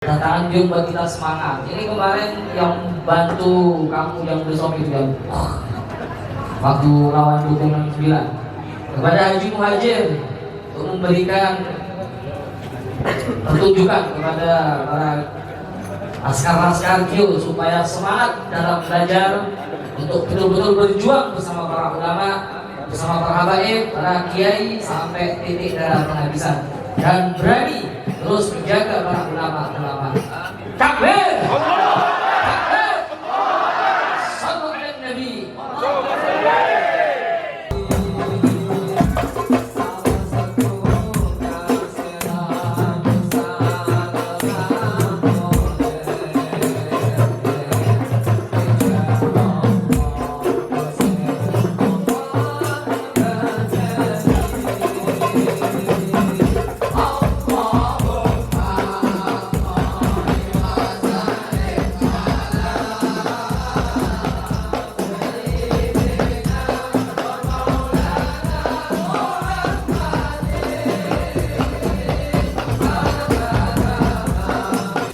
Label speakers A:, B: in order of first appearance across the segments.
A: Tanjung buat kita semangat. Ini kemarin yang bantu kamu yang besok itu yang waktu lawan dukungan 9 kepada Haji Muhajir untuk memberikan pertunjukan kepada para laskar-laskar Kio supaya semangat dalam belajar untuk betul-betul berjuang bersama para ulama, bersama para habaib, para kiai sampai titik darah penghabisan dan berani terus menjaga para ulama-ulama. Takbir! Takbir! Sallu ala Nabi.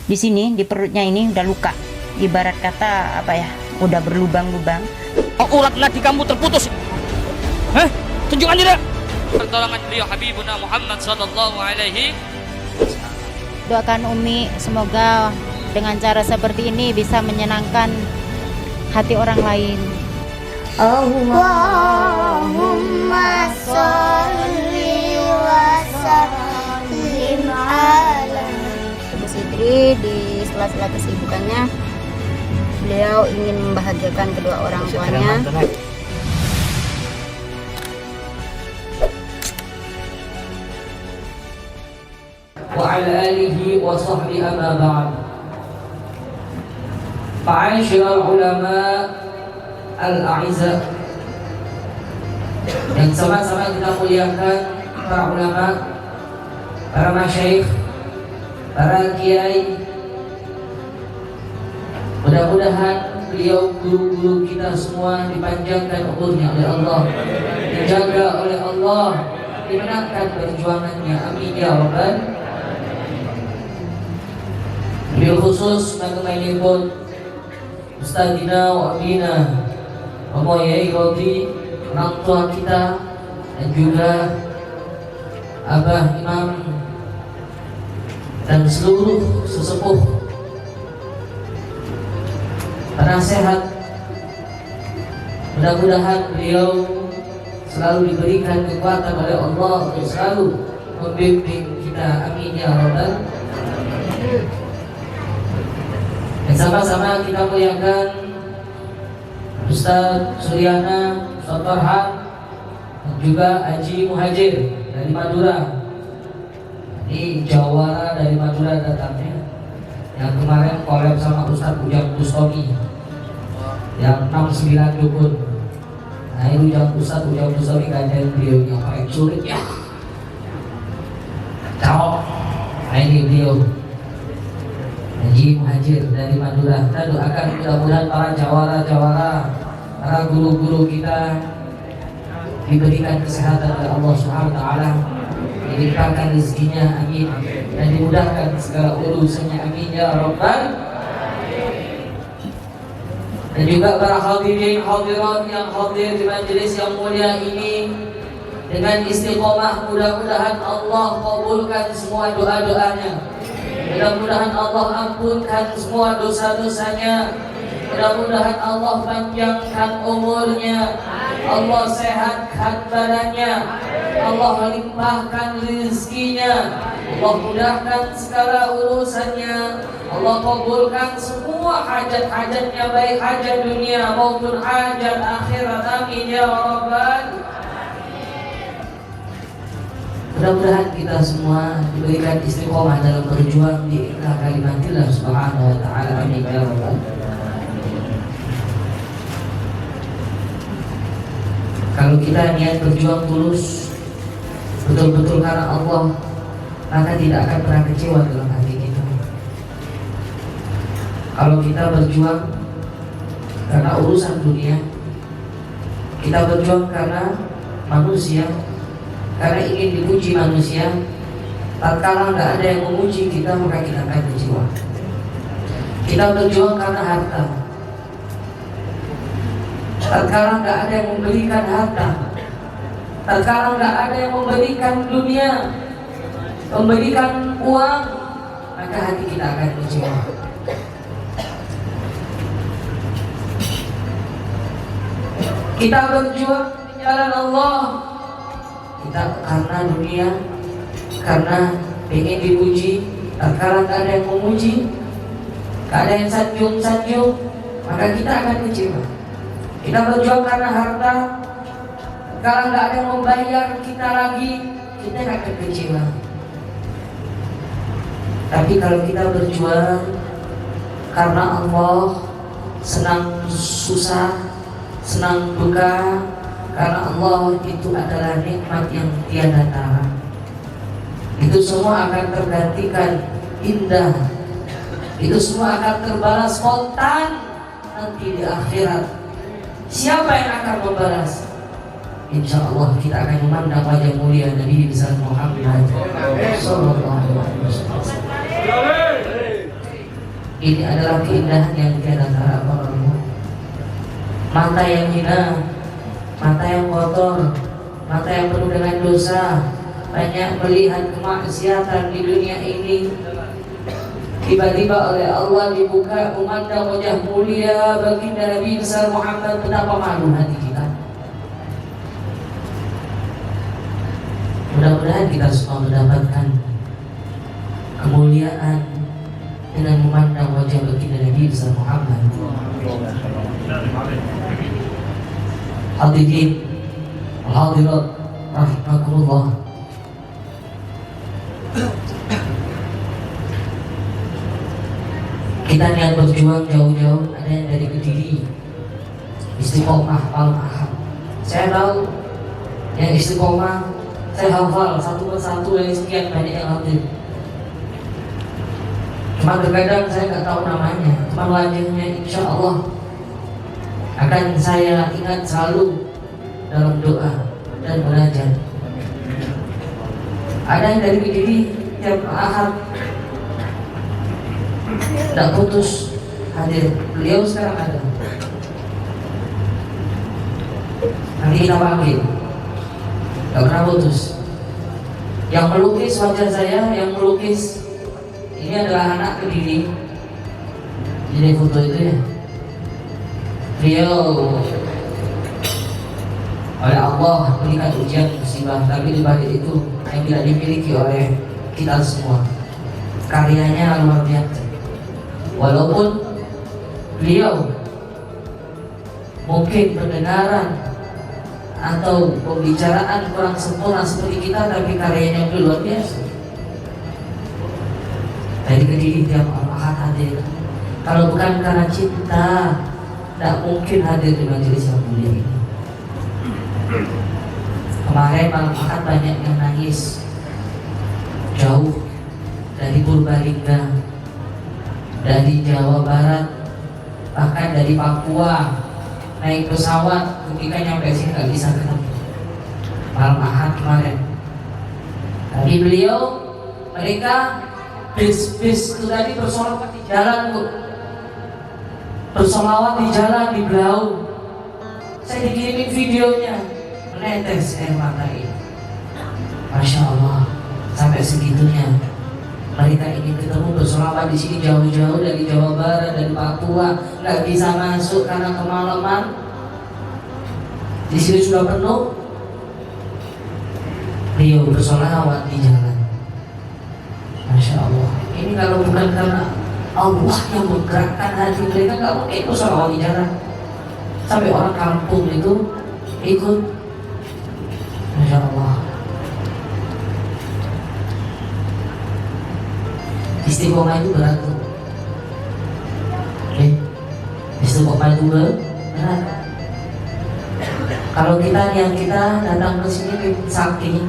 B: Di sini di perutnya ini udah luka, ibarat kata apa ya, udah berlubang-lubang.
C: Oh, urat nadi kamu terputus. Tunjukkan tidak pertolongan beliau Habibuna Muhammad sallallahu alaihi.
B: Doakan Umi semoga dengan cara seperti ini bisa menyenangkan hati orang lain.
D: Allahumma sholli wa sallim ala
B: Ibu Sitri di sela-sela kesibukannya beliau ingin membahagiakan kedua orang tuanya.
A: Wa ala alihi wa sahbihi amma ba'd. Ma'asyiral ulama al-a'izza, yang sama-sama kita muliakan para ulama, para masyayikh, para kiai. Mudah-mudahan beliau guru-guru kita semua dipanjangkan umurnya oleh Allah, dijaga oleh Allah, dimenangkan perjuangannya. Amin ya rabbal. Beliau khusus bagaimana pun Ustadzina wa abina wa moyai rodi, orang tua kita, dan juga Abah Imam dan seluruh sesepuh penasehat. Mudah-mudahan beliau selalu diberikan kekuatan oleh Allah untuk selalu membimbing kita. Amin ya rabbal. Dan sama-sama kita muliakan Ustaz Suryana, Ustaz Farhan, dan juga Haji Muhajir dari Madura. Ini jawara dari Madura datangnya, yang kemarin collab sama Ustaz Ujang Bustami yang 69 dukun. Nah ini Ustaz Ujang Bustami ngajarin beliau yang paling sulit ya cowok. Nah ini beliau Haji Muhajir dari Madura. Kita doakan mudah-mudahan para jawara-jawara, para guru-guru kita diberikan kesehatan oleh Allah Subhanahu wa taala, dilimpahkan rezekinya, amin, dan dimudahkan segala urusannya, amin ya rabbal. Dan juga para hadirin hadirat yang hadir di majelis yang mulia ini, dengan istiqomah mudah-mudahan Allah kabulkan semua doa-doanya. Mudah-mudahan Allah ampunkan semua dosa-dosanya. Mudah-mudahan Allah panjangkan umurnya, Allah sehatkan badannya, Allah limpahkan rezekinya, Allah mudahkan segala urusannya, Allah kabulkan semua hajat-hajatnya, baik hajat dunia maupun hajat akhirat. Amin ya rabbal. Mudah-mudahan kita semua diberikan istiqomah dalam berjuang di kalimatillah subhanahu wa ta'ala. Amin ya rabbal. Kalau kita niat berjuang tulus, betul-betul karena Allah, maka tidak akan pernah kecewa dalam hati kita. Kalau kita berjuang karena urusan dunia, kita berjuang karena manusia, karena ingin dipuji manusia, tatkala nggak ada yang memuji kita, maka kita akan kecewa. Kita berjuang karena harta. Tatkala nggak ada yang memberikan harta, tatkala nggak ada yang memberikan dunia, memberikan uang, maka hati kita akan kecewa. Kita berjuang di jalan Allah, kita karena dunia, karena ingin dipuji. Tatkala nggak ada yang memuji, nggak ada yang sanjung-sanjung, maka kita akan kecewa. Kita berjuang karena harta, kalau nggak ada yang membayar kita lagi, kita akan kecewa. Tapi kalau kita berjuang karena Allah, senang susah, senang duka, karena Allah itu adalah nikmat yang tiada tara. Itu semua akan tergantikan indah. Itu semua akan terbalas spontan nanti di akhirat. Siapa yang akan membalas? Insya Allah kita akan memandang wajah mulia Nabi besar Muhammad Sallallahu Alaihi Wasallam. Ini adalah keindahan yang tiada tara para ulama. Mata yang hina, mata yang kotor, mata yang penuh dengan dosa, banyak melihat kemaksiatan di dunia ini. Tiba-tiba oleh Allah dibuka memandang wajah mulia baginda Nabi besar Muhammad, betapa malu hati kita. Mudah-mudahan kita semua mendapatkan kemuliaan dengan memandang wajah baginda Nabi besar Muhammad. Hadirin hadirat rahimakumullah. Kita niat berjuang jauh-jauh, ada yang dari Kediri, Istiqomah Paling Ahad. Saya tahu yang Istiqomah, saya hafal satu persatu dari sekian banyak yang hadir. Cuma terkadang saya nggak tahu namanya, cuma wajahnya insya Allah akan saya ingat selalu dalam doa dan belajar. Ada yang dari Kediri tiap Ahad tidak putus hadir. Beliau sekarang ada. Nanti kita panggil. Tidak pernah putus. Yang melukis wajah saya, yang melukis ini adalah anak Kediri. Jadi foto itu ya. Beliau oleh Allah berikan ujian musibah, tapi di balik itu yang tidak dimiliki oleh kita semua. Karyanya luar biasa. Walaupun beliau mungkin pendengaran atau pembicaraan kurang sempurna seperti kita, tapi karyanya luar biasa. Dari Kediri tiap Ahad hadir. Kalau bukan karena cinta, tidak mungkin hadir di majelis yang mulia ini. Kemarin malam Ahad banyak yang nangis, jauh dari Purbalingga, dari Jawa Barat, bahkan dari Papua, naik pesawat ketika nyampe sini nggak bisa ketemu. Malam Ahad kemarin. Tadi mereka bis itu tadi bersolawat di jalan, Bu. Bersolawat di jalan di Blau. Saya dikirimin videonya, menetes air mata ini. Masya Allah, sampai segitunya. Mereka ingin ketemu bersolawat di sini jauh-jauh dari Jawa Barat, dari Papua, nggak bisa masuk karena kemalaman. Di sini sudah penuh. Beliau bersolawat di jalan. Masya Allah. Ini kalau bukan karena Allah yang menggerakkan hati mereka, nggak mungkin bersolawat di jalan. Sampai orang kampung itu ikut. Masya Allah. Istiqomah itu berat. Istiqomah itu berat. Kalau niat kita datang ke sini pengen sakti,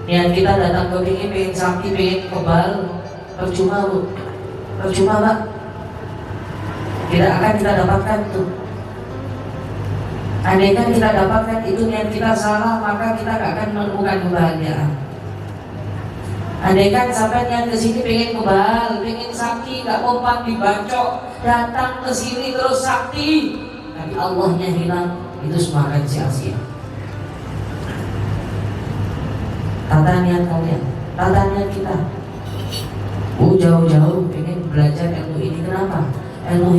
A: niat kita datang ke sini pengen sakti, pengen kebal, percuma, Bu. Percuma, Pak. Tidak akan kita dapatkan itu. Andaikan kita dapatkan itu, niat kita salah, maka kita tidak akan menemukan kebahagiaan. Andai kan sampai niat kesini pengen kebal, pengen sakti, gak kompak dibacok, datang ke sini terus sakti, tapi Allahnya hilang, itu semua akan sia-sia. Tata niat kalian, tata niat kita. Jauh-jauh pengen belajar ilmu ini, kenapa? Ilmu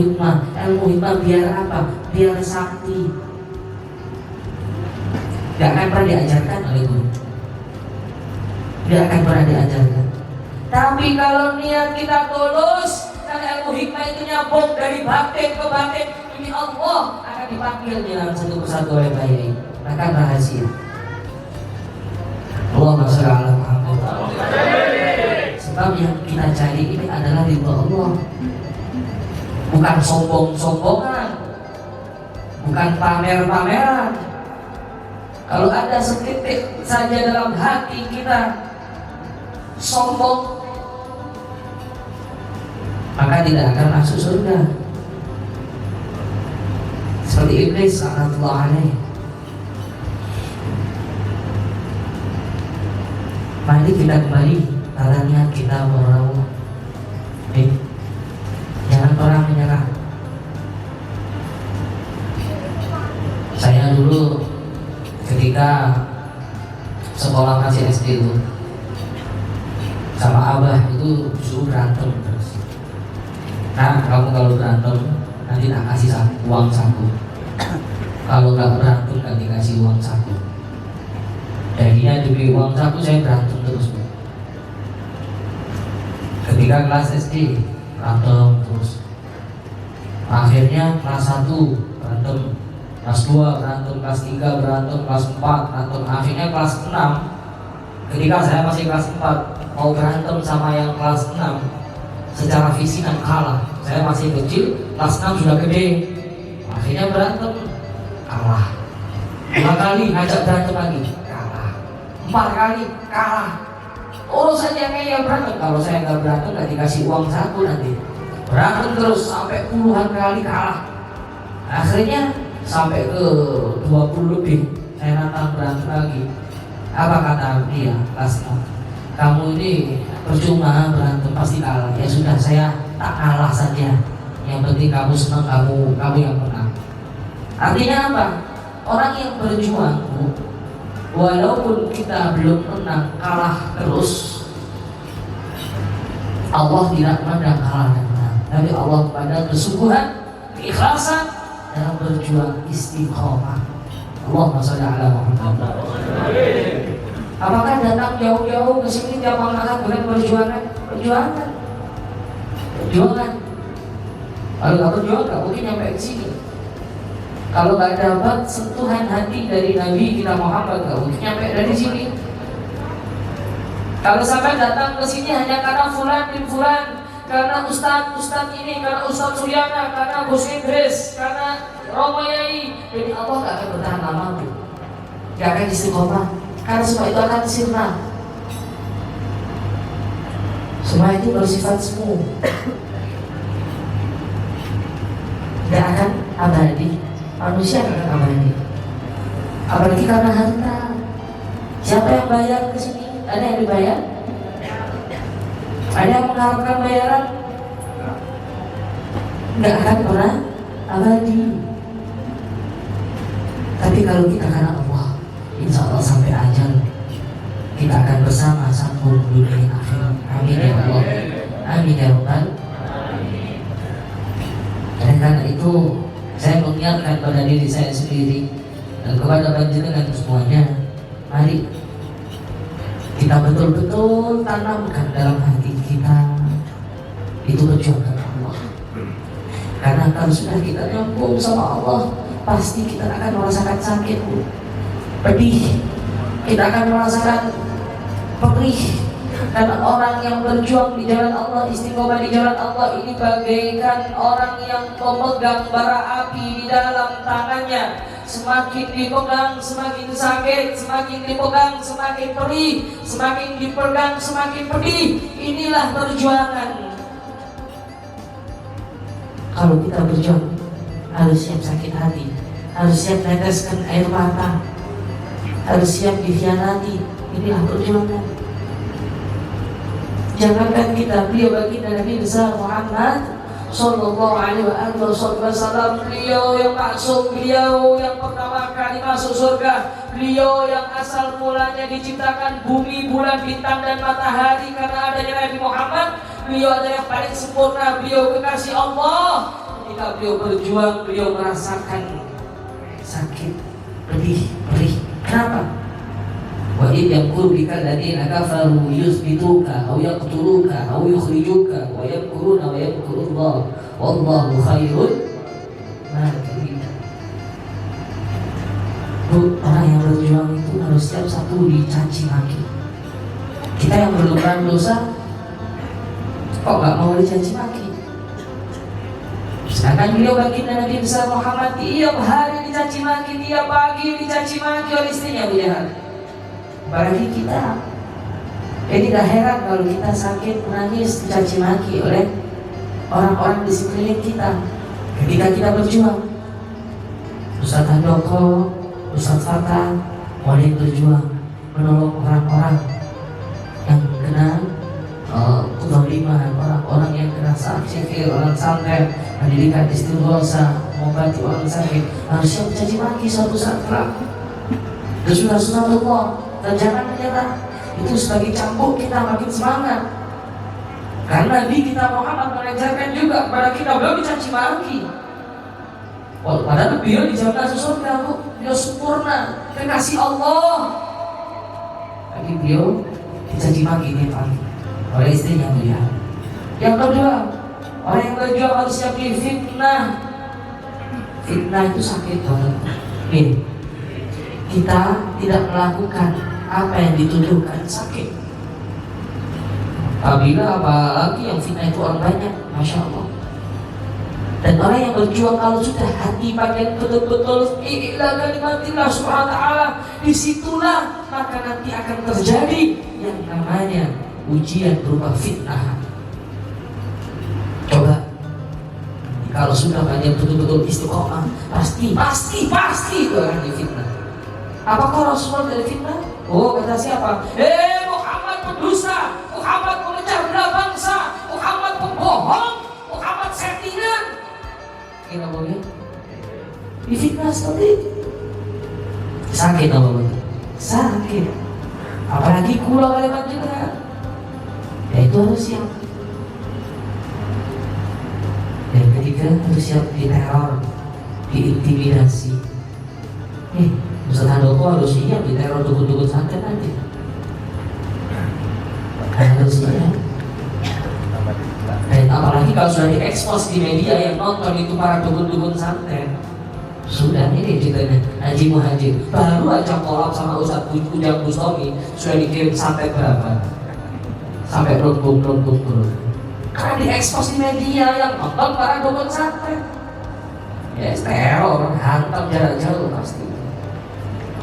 A: hikmah biar apa? Biar sakti. Gak akan pernah diajarkan oleh guru. Tidak akan pernah diajarkan. Tapi kalau niat kita tulus, karena ilmu hikmah itu nyambung dari batin ke batin, ini Allah akan dipanggil dalam satu persatu oleh bayi. Akan rahasia. Allahumma sholli ala Muhammad. Sebab yang kita cari ini adalah ridha Allah, bukan sombong-sombongan, bukan pamer-pameran. Kalau ada setitik saja dalam hati kita sombong, maka tidak akan masuk surga. Seperti iblis laknatullah alaih. Mari kita kembali tata niat kita merawat. Jangan pernah menyerah. Saya dulu ketika sekolah masih SD itu sama abah itu suruh berantem terus. Nah, kamu kalau berantem nanti tak kasih uang saku. Kalau nggak berantem nanti kasih uang saku. Jadinya demi uang saku saya berantem terus. Ketika kelas SD berantem terus. Akhirnya kelas 1 berantem, kelas 2 berantem, kelas 3 berantem, kelas 4 berantem. Akhirnya kelas 6 ketika saya masih kelas 4 mau berantem sama yang kelas 6, secara fisik kan kalah. Saya masih kecil, kelas 6 sudah gede. Akhirnya berantem, kalah. 5 kali ngajak berantem lagi, kalah. 4 kali, kalah. Urusannya kayak berantem. Kalau saya nggak berantem nggak dikasih uang saku nanti. Berantem terus sampai puluhan kali kalah. Akhirnya sampai ke 20 lebih saya nantang berantem lagi. Apa kata dia kelas 6? Kamu ini percuma berantem, pasti kalah. Ya sudah, saya tak kalah saja. Yang penting kamu senang, kamu yang menang. Artinya apa? Orang yang berjuang, walaupun kita belum menang, kalah terus, Allah tidak memandang kalah dan menang, tapi Allah memandang kesungguhan, keikhlasan dalam berjuang, istiqomah. Allahumma sholli ala Muhammad. Apakah datang jauh-jauh ke sini tiap malam bukan perjuangan? Perjuangan. Kalau nggak berjuang nggak mungkin nyampe ke sini. Kalau nggak dapat sentuhan hati dari Nabi kita Muhammad, nggak mungkin nyampe dari sini. Kalau sampai datang ke sini hanya karena fulan bin fulan, karena ustadz ini, karena Ustadz Suryana, karena Gus Idris, karena Romo Yai, jadi Allah nggak akan bertahan lama, nggak akan istiqomah. Karena semua itu akan sirna. Semua itu bersifat semu, tidak akan abadi. Manusia akan abadi. Apalagi karena harta. Siapa yang bayar ke sini? Ada yang dibayar? Ada yang mengharapkan bayaran? Tidak akan pernah abadi. Tapi kalau kita karena Allah, insya Allah sampai ajal kita akan bersama sambung dunia akhir. Amin ya Allah. Amin ya Rabbal. Dan karena itu saya mengingatkan pada diri saya sendiri dan kepada panjenengan semuanya, mari kita betul-betul tanamkan dalam hati kita itu perjuangan Allah. Karena kalau sudah kita nyambung sama Allah, pasti kita akan merasakan sakit, pedih, kita akan merasakan perih. Karena orang yang berjuang di jalan Allah, istiqomah di jalan Allah ini bagaikan orang yang memegang bara api di dalam tangannya. Semakin dipegang semakin sakit, semakin dipegang semakin perih, semakin dipegang semakin pedih. Inilah perjuangan. Kalau kita berjuang harus siap sakit hati, harus siap neteskan air mata, harus siap dikhianati. Inilah perjuangan. Jangankan kita, beliau baginda Nabi besar Muhammad Sallallahu alaihi wasallam, beliau yang maksum, beliau yang pertama kali masuk surga, beliau yang asal mulanya diciptakan bumi, bulan, bintang dan matahari karena adanya Nabi Muhammad. Beliau adalah yang paling sempurna, beliau kekasih Allah. Ketika beliau berjuang, beliau merasakan sakit, pedih, perih. Kenapa? Wa idh yamkuru bika alladziina kafaru yuthbituka aw yaqtuluka aw yukhrijuka wa yamkuruna wa yamkuru Allah wallahu khairul makirin. Bu, orang yang berjuang itu harus setiap satu dicaci maki. Kita yang berluka dosa kok gak mau dicaci maki? Sedangkan beliau baginda Nabi besar Muhammad tiap hari dicaci maki, tiap pagi dicaci maki oleh istrinya Bu Jahan. Apalagi kita. Jadi tidak heran kalau kita sakit, menangis, dicaci maki oleh orang-orang di sekeliling kita ketika kita berjuang. Ustaz Handoko, Ustaz Fatah mulai berjuang menolong orang-orang yang kena kezaliman, orang-orang yang kena sakit, orang sampai pendidikan istighosa, mengobati orang sakit, harusnya mencaci maki suatu saat kelak. Itu sudah sunatullah. Dan jangan menyerah, itu sebagai cambuk kita makin semangat. Karena Nabi kita Muhammad mengajarkan juga kepada kita, beliau dicaci maki. Padahal beliau dijamin surga, Bu. Beliau sempurna, kekasih Allah. Tapi beliau dicaci maki tiap hari oleh istrinya beliau. Yang kedua, orang yang berjuang harus siap difitnah. Fitnah itu sakit banget. Kita tidak melakukan apa yang dituduhkan sakit. Apabila apalagi yang fitnah itu orang banyak, Masya Allah. Dan orang yang berjuang kalau sudah hati bagian betul-betul ikhlas kalimatillah subhanahu wa ta'ala, disitulah maka nanti akan terjadi yang namanya ujian berupa fitnah. Coba kalau sudah banyak betul-betul istiqomah, pasti itu akan difitnah. Apakah Rasulullah dari fitnah? Oh, kata siapa? Muhammad pendusta, Muhammad pemecah belah bangsa, Muhammad pembohong, Muhammad settingan. Kira boleh? Difitnah seperti itu. Sakit apa betul? Sakit. Apalagi kula kalimat juga. Ya itu harus siap. Yang ketiga harus siap diteror, diintimidasi. Ustaz Handoko harus siap diteror dukun-dukun santet nanti. Harus siap. Dan apalagi kalau sudah diekspos di media yang nonton itu para dukun-dukun santet. Sudah ini ceritanya Haji Muhajir baru aja kolab sama Ustaz Ujang Bustomi sudah dikirim santet berapa? Sampai berubung. Karena diekspos di media yang nonton para dukun santet. Ya teror, hantam jarak jauh pasti.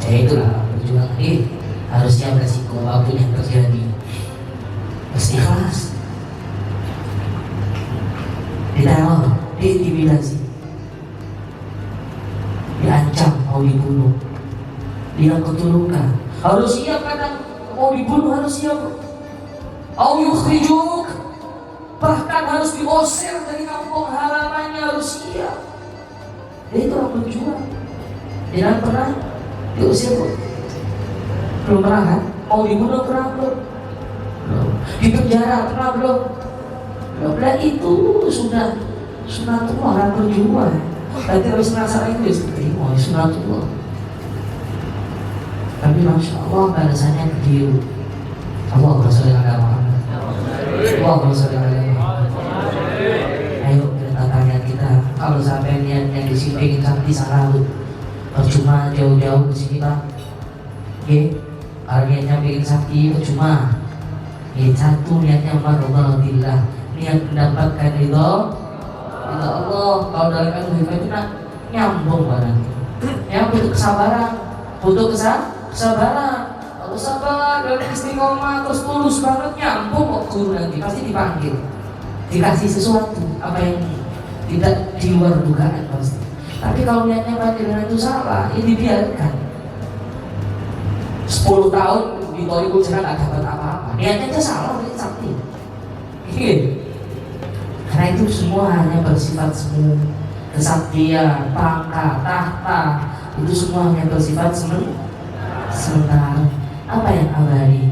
A: Ya itulah perjuangan ini harusnya beresiko apapun yang terjadi. Ikhlas. Diteror, diintimidasi, diancam mau dibunuh, bilang ketulukan. Harus siap kadang mau dibunuh, harus siap. Au yukhrijuk, bahkan harus diusir dari kampung halamannya, harus siap. Itu orang berjuang. Jangan pernah diusir kok. Belum pernah kan? Mau dibunuh pernah belum? Di penjara pernah belum? Belum. Itu sudah sunatullah orang berjuang. Berarti harus merasa itu seperti sunatullah. Tapi Masya Allah balasannya kecil. Allahumma sholli ala Muhammad. Allahumma sholli ala Muhammad. Ayo kita tanya kita, kalau sampai niatnya di sini pengen sakti salah, percuma jauh-jauh ke sini Pak. Kalau niatnya pengen sakti percuma. Satu niatnya marhabatillah, niat mendapatkan ridho Allah. Kalau dalam ilmu itu nyambung barang. Yang butuh kesabaran, butuh kesabaran. Kalau sabar dan istiqomah terus tulus banget, nyambung kok guru nanti pasti dipanggil, dikasih sesuatu apa yang tidak di luar dugaan pasti. Tapi kalau niatnya panjangan itu salah, ini dibiarkan. 10 tahun di Torikul Jalan gak dapat apa-apa. Niatnya aja salah, berarti sakti. Iya. Karena itu semua hanya bersifat semu, kesaktian, pangkat, tahta, itu semua hanya bersifat sementara. Apa yang abadi,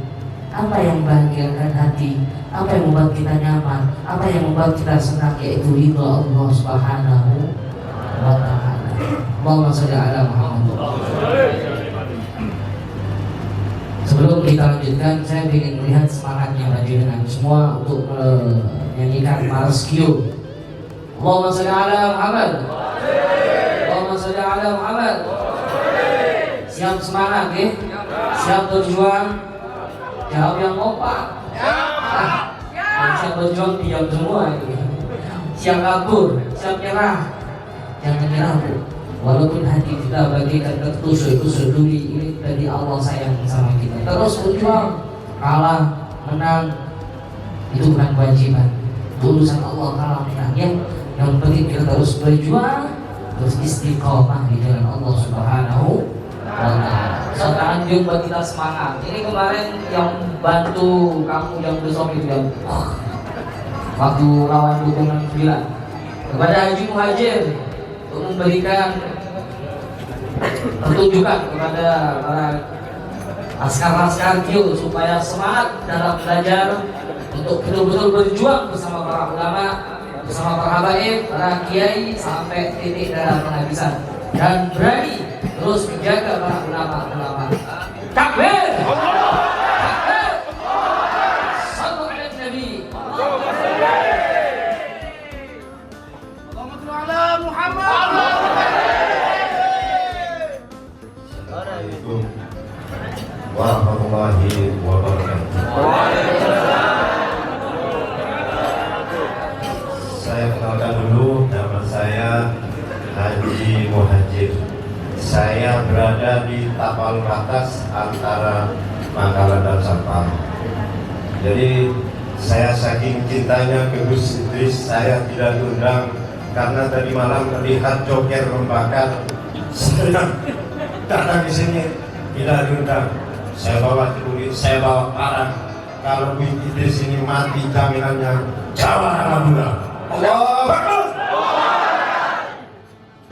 A: apa yang membahagiakan hati, apa yang membuat kita nyaman, apa yang membuat kita senang, yaitu ridho Allah Subhanahu wa ta'ala. Allahumma sholli ala Muhammad. Sebelum kita lanjutkan, saya ingin melihat semangatnya dengan semua untuk menyanyikan Marskio. Allahumma sholli ala Muhammad. Allahumma sholli ala Muhammad. Siap semangat ya? Siap berjuang? Jawab yang kompak. Siap berjuang diam semua ini. Siap kabur, siap nyerah. Jangan nyerah Bu. Walaupun hati kita bagikan ketusuk duri, ini dari Allah sayang sama kita. Terus berjuang, kalah, menang, itu bukan kewajiban. Urusan Allah kalah menang ya. Yang penting kita terus berjuang, terus istiqomah di jalan Allah Subhanahu wa ta'ala. Sekarang buat kita semangat. Ini kemarin yang bantu kamu yang besok itu yang waktu lawan dukungan 9 kepada Haji Muhajir untuk memberikan pertunjukan kepada para askar-askar Kio supaya semangat dalam belajar untuk betul-betul berjuang bersama para ulama, bersama para habaib, para kiai sampai titik darah penghabisan, dan berani terus menjaga para ulama-ulama. Takbir! Takbir! Sallu ala Nabi.
E: Assalamualaikum warahmatullahi wabarakatuh. Saya kenalkan dulu, nama saya Haji Muhajir. Saya berada di tapal batas antara Manggalan dan Sampang. Jadi saya saking cintanya ke Gus Idris, saya tidak diundang karena tadi malam melihat joker membakar. Saya datang di sini tidak diundang. Saya bawa duit, saya bawa parang. Kalau Gus Idris ini mati, jaminannya Jawa Madura. Allah Akbar.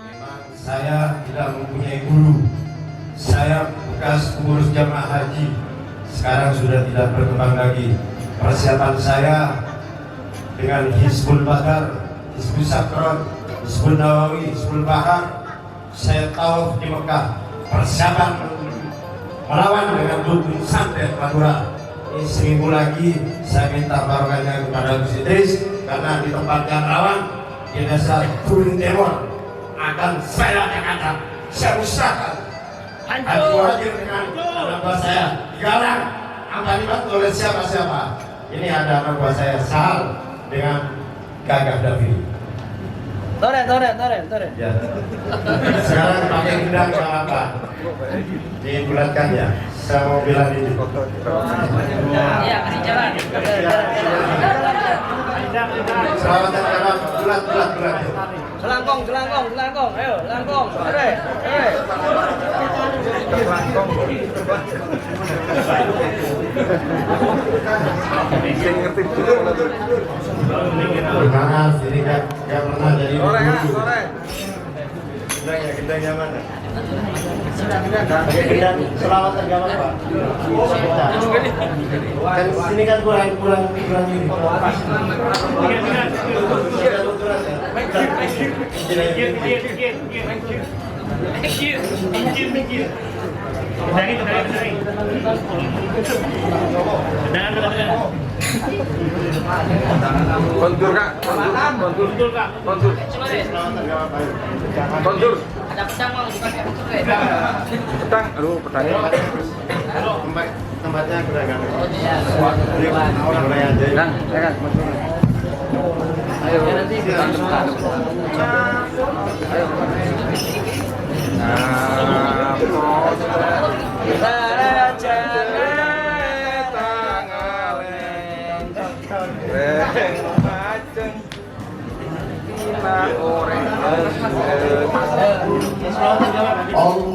E: Memang saya tidak mempunyai guru. Saya bekas pengurus jamaah haji, sekarang sudah tidak berkembang lagi. Persiapan saya dengan Hizbul Badar, Hizbul Sakron, Hizbul Nawawi, Hizbul Bahar. Saya tahu di Mekah persiapan melawan dengan Dukun Santet Madura. Ini seminggu lagi saya minta barokahnya kepada Gus Idris, karena di tempatnya rawan di desa Turun Timur akan saya angkat. Saya usahakan Haji Muhajir dengan anak buah saya digalang, akan dibantu oleh siapa-siapa. Ini ada anak buah saya Sahal dengan Gagah David. Toren. Ya. Sekarang pakai gendang sama apa? Dibulatkan ya. Saya mau bilang ini.
C: Ya, kasih jalan.
E: Selamat jalan, bulat.
C: Gelangkong. Ayo, gelangkong.
E: Maaf, ini gak pernah jadi guru. Gendangnya mana? Pakai gendang selawatan gak apa-apa. Kan sini kan kurang ini.
F: Kontur kak.
C: Ada pedang mau dipakai
F: Petang, aduh petangnya.
E: Tempatnya beragam.
F: Kang, ya kan. Ayo. Ayo.
E: Allah